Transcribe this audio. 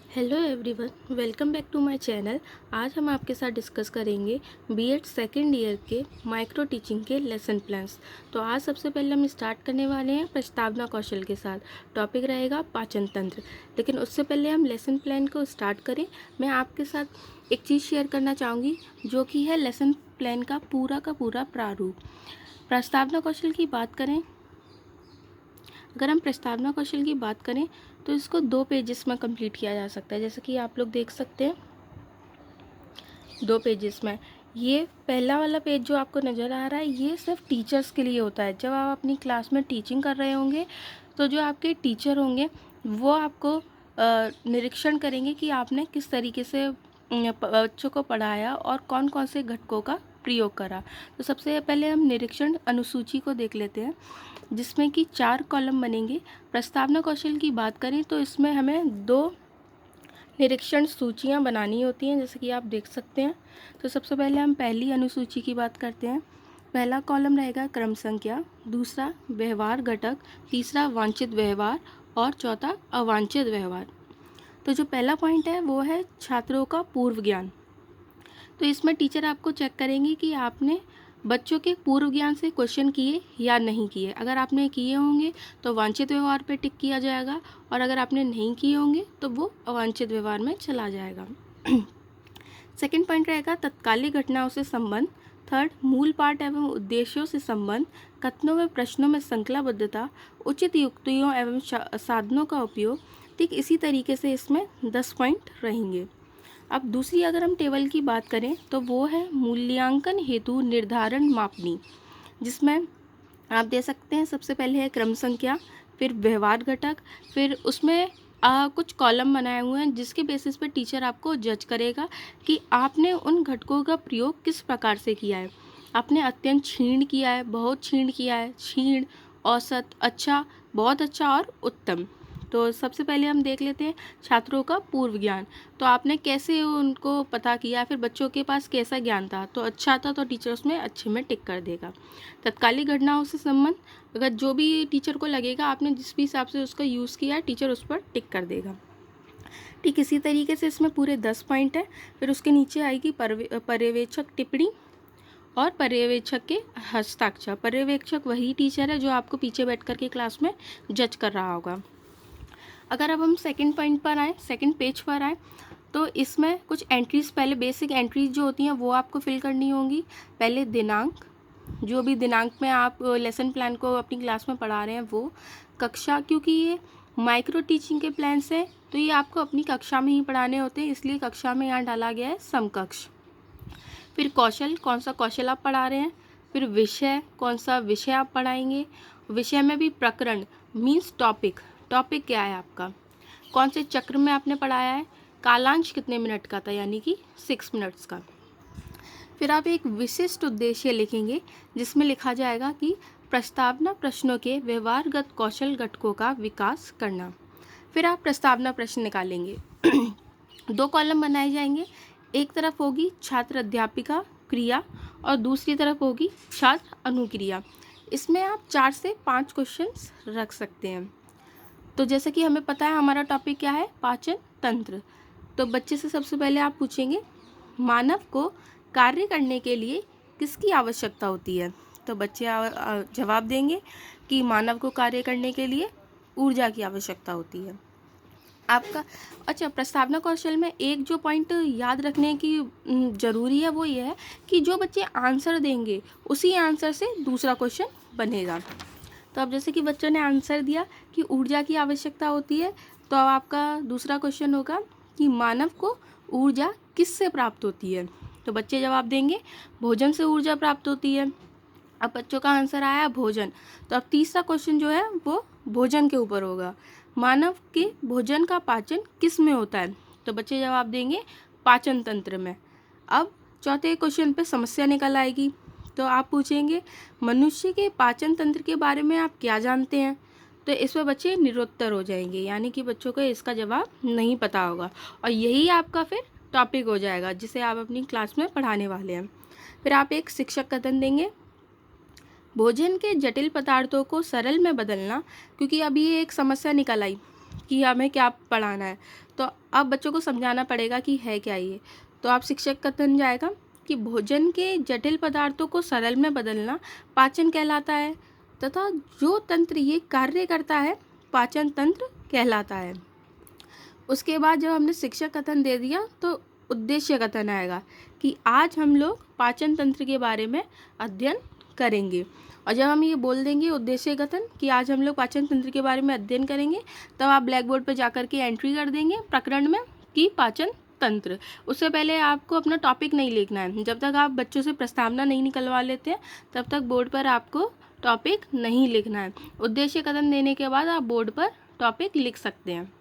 Hello everyone, welcome back to my channel. आज हम आपके साथ डिस्कस करेंगे बीएड सेकेंड ईयर के माइक्रो टीचिंग के लेसन प्लान्स। तो आज सबसे पहले हम स्टार्ट करने वाले हैं प्रस्तावना कौशल के साथ। टॉपिक रहेगा पाचन तंत्र। लेकिन उससे पहले हम लेसन प्लान को स्टार्ट करें, मैं आपके साथ एक चीज़ शेयर करना चाहूँगी जो कि है लेसन प्लान का पूरा प्रारूप। प्रस्तावना कौशल की बात करें, अगर हम प्रस्तावना कौशल की बात करें तो इसको 2 पेजेस में कंप्लीट किया जा सकता है। जैसे कि आप लोग देख सकते हैं 2 पेजेस में। ये पहला वाला पेज जो आपको नज़र आ रहा है ये सिर्फ टीचर्स के लिए होता है। जब आप अपनी क्लास में टीचिंग कर रहे होंगे तो जो आपके टीचर होंगे वो आपको निरीक्षण करेंगे कि आपने किस तरीके से बच्चों को पढ़ाया और कौन कौन से घटकों का प्रयोग करा। तो सबसे पहले हम निरीक्षण अनुसूची को देख लेते हैं, जिसमें कि 4 कॉलम बनेंगे। प्रस्तावना कौशल की बात करें तो इसमें हमें 2 निरीक्षण सूचियां बनानी होती हैं, जैसे कि आप देख सकते हैं। तो सबसे पहले हम पहली अनुसूची की बात करते हैं। पहला कॉलम रहेगा क्रम संख्या, दूसरा व्यवहार घटक, तीसरा वांछित व्यवहार और चौथा अवांछित व्यवहार। तो जो पहला पॉइंट है वो है छात्रों का पूर्व ज्ञान। तो इसमें टीचर आपको चेक करेंगे कि आपने बच्चों के पूर्व ज्ञान से क्वेश्चन किए या नहीं किए। अगर आपने किए होंगे तो वांछित व्यवहार पे टिक किया जाएगा, और अगर आपने नहीं किए होंगे तो वो अवांछित व्यवहार में चला जाएगा। सेकंड पॉइंट रहेगा तत्कालिक घटनाओं से संबंध। थर्ड, मूल पाठ एवं उद्देश्यों से संबंध। कथनों व प्रश्नों में संकलबद्धता, उचित युक्तियों एवं साधनों का उपयोग। ठीक इसी तरीके से इसमें 10 पॉइंट रहेंगे। अब दूसरी अगर हम टेबल की बात करें तो वो है मूल्यांकन हेतु निर्धारण मापनी, जिसमें आप दे सकते हैं सबसे पहले है क्रम संख्या, फिर व्यवहार घटक, फिर उसमें कुछ कॉलम बनाए हुए हैं जिसके बेसिस पे टीचर आपको जज करेगा कि आपने उन घटकों का प्रयोग किस प्रकार से किया है। आपने अत्यंत क्षीण किया है, बहुत क्षीण किया है, क्षीण, औसत, अच्छा, बहुत अच्छा और उत्तम। तो सबसे पहले हम देख लेते हैं छात्रों का पूर्व ज्ञान। तो आपने कैसे उनको पता किया, फिर बच्चों के पास कैसा ज्ञान था। तो अच्छा था तो टीचर उसमें अच्छे में टिक कर देगा। तत्कालिक घटनाओं से संबंध, अगर जो भी टीचर को लगेगा आपने जिस भी हिसाब से उसका यूज़ किया है टीचर उस पर टिक कर देगा। ठीक इसी तरीके से इसमें पूरे 10 पॉइंट है। फिर उसके नीचे आएगी पर्यवेक्षक टिप्पणी और पर्यवेक्षक के हस्ताक्षर। पर्यवेक्षक वही टीचर है जो आपको पीछे बैठ कर के क्लास में जज कर रहा होगा। अगर अब हम सेकंड पॉइंट पर आए, सेकंड पेज पर आए, तो इसमें कुछ एंट्रीज, पहले बेसिक एंट्रीज जो होती हैं वो आपको फिल करनी होंगी। पहले दिनांक, जो भी दिनांक में आप लेसन प्लान को अपनी क्लास में पढ़ा रहे हैं वो। कक्षा, क्योंकि ये माइक्रो टीचिंग के प्लान से तो ये आपको अपनी कक्षा में ही पढ़ाने होते हैं, इसलिए कक्षा में यहाँ डाला गया है समकक्ष। फिर कौशल, कौन सा कौशल आप पढ़ा रहे हैं। फिर विषय, कौन सा विषय आप पढ़ाएंगे। विषय में भी प्रकरण मीन्स टॉपिक, टॉपिक क्या है आपका, कौन से चक्र में आपने पढ़ाया है, कालांश कितने मिनट का था यानी कि 6 मिनट्स का। फिर आप एक विशिष्ट उद्देश्य लिखेंगे जिसमें लिखा जाएगा कि प्रस्तावना प्रश्नों के व्यवहारगत कौशल घटकों का विकास करना। फिर आप प्रस्तावना प्रश्न निकालेंगे। 2 कॉलम बनाए जाएंगे, एक तरफ होगी छात्र अध्यापिका क्रिया और दूसरी तरफ होगी छात्र अनुक्रिया। इसमें आप 4 से 5 क्वेश्चंस रख सकते हैं। तो जैसे कि हमें पता है हमारा टॉपिक क्या है, पाचन तंत्र। तो बच्चे से सबसे पहले आप पूछेंगे मानव को कार्य करने के लिए किसकी आवश्यकता होती है। तो बच्चे जवाब देंगे कि मानव को कार्य करने के लिए ऊर्जा की आवश्यकता होती है आपका। अच्छा, प्रस्तावना कौशल में एक जो पॉइंट याद रखने की ज़रूरी है वो ये है कि जो बच्चे आंसर देंगे उसी आंसर से दूसरा क्वेश्चन बनेगा। तो अब जैसे कि बच्चों ने आंसर दिया कि ऊर्जा की आवश्यकता होती है, तो अब आपका दूसरा क्वेश्चन होगा कि मानव को ऊर्जा किससे प्राप्त होती है। तो बच्चे जवाब देंगे भोजन से ऊर्जा प्राप्त होती है। अब बच्चों का आंसर आया भोजन, तो अब तीसरा क्वेश्चन जो है वो भोजन के ऊपर होगा। मानव के भोजन का पाचन किस में होता है। तो बच्चे जवाब देंगे पाचन तंत्र में। अब चौथे क्वेश्चन पे समस्या निकल आएगी, तो आप पूछेंगे मनुष्य के पाचन तंत्र के बारे में आप क्या जानते हैं। तो इस पर बच्चे निरुत्तर हो जाएंगे, यानी कि बच्चों को इसका जवाब नहीं पता होगा, और यही आपका फिर टॉपिक हो जाएगा जिसे आप अपनी क्लास में पढ़ाने वाले हैं। फिर आप एक शिक्षक कथन देंगे, भोजन के जटिल पदार्थों को सरल में बदलना, क्योंकि अभी ये एक समस्या निकल आई कि हमें क्या पढ़ाना है। तो अब बच्चों को समझाना पड़ेगा कि है क्या ये। तो आप शिक्षक कथन जाएगा कि भोजन के जटिल पदार्थों को सरल में बदलना पाचन कहलाता है तथा जो तंत्र ये कार्य करता है पाचन तंत्र कहलाता है। उसके बाद जब हमने शिक्षक कथन दे दिया तो उद्देश्य कथन आएगा कि आज हम लोग पाचन तंत्र के बारे में अध्ययन करेंगे। और जब हम ये बोल देंगे उद्देश्य कथन कि आज हम लोग पाचन तंत्र के बारे में अध्ययन करेंगे, तब आप ब्लैक बोर्ड पर जाकर के एंट्री कर देंगे प्रकरण में कि पाचन तंत्र। उससे पहले आपको अपना टॉपिक नहीं लिखना है। जब तक आप बच्चों से प्रस्तावना नहीं निकलवा लेते हैं तब तक बोर्ड पर आपको टॉपिक नहीं लिखना है। उद्देश्य कथन देने के बाद आप बोर्ड पर टॉपिक लिख सकते हैं।